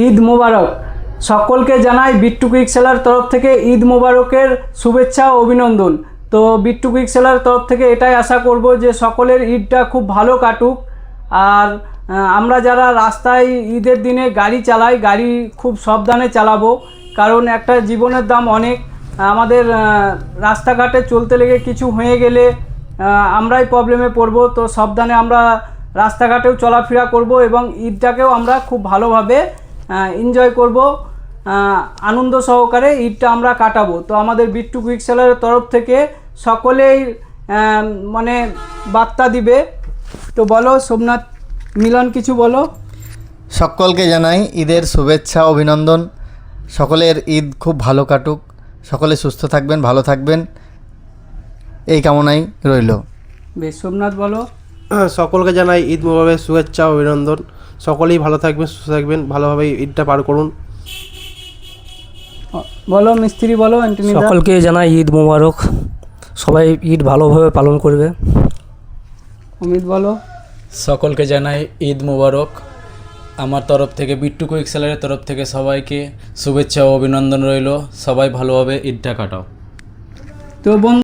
ঈদ মোবারক। সকলকে জানাই Bittu quick seller তরফ থেকে ঈদ মোবারকের শুভেচ্ছা ও অভিনন্দন। তো বিট্টু কুইক সেলার তরফ থেকে এটাই আশা করব যে সকলের ঈদটা খুব ভালো কাটুক। আর আমরা যারা রাস্তায় ঈদের দিনে গাড়ি চালাই, গাড়ি খুব সাবধানে চালাবো, কারণ একটা জীবনের দাম অনেক। আমাদের রাস্তাঘাটে চলতে লেগে কিছু হয়ে গেলে আমরাই প্রবলেমে পড়বো। তো সাবধানে আমরা রাস্তাঘাটেও চলাফেরা করব এবং ঈদটাকেও আমরা খুব ভালোভাবে এনজয় করব, আনন্দ সহকারে ঈদটা আমরা কাটাবো। তো আমাদের বিট্টু কুইক সেলারের তরফ থেকে সকলেই মানে বার্তা দিবে। তো বলো সোমনাথ, মিলন কিছু বলো। সকলকে জানাই ঈদের শুভেচ্ছা অভিনন্দন। সকলের ঈদ খুব ভালো কাটুক, সকলে সুস্থ থাকবেন, ভালো থাকবেন, এই কামনাই রইল। বেশ, সোমনাথ বলো। সকলকে জানাই ঈদ মোবারকের শুভেচ্ছা ও অভিনন্দন। সকলেই ভালো থাকবেন, সুস্থ থাকবেন, ভালোভাবে ঈদটা পার করুন। বলো মিস্ত্রি, বলো অ্যান্টনি। সকলকে জানাই ঈদ মোবারক, সবাই ঈদ ভালোভাবে পালন করবে। অমিত বলো। সকলকে জানাই ঈদ মোবারক। আমার তরফ থেকে, বিট্টু কুইক সেলারের তরফ থেকে সবাইকে শুভেচ্ছা ও অভিনন্দন রইল। সবাই ভালোভাবে ঈদটা কাটাও। তো বন্ধু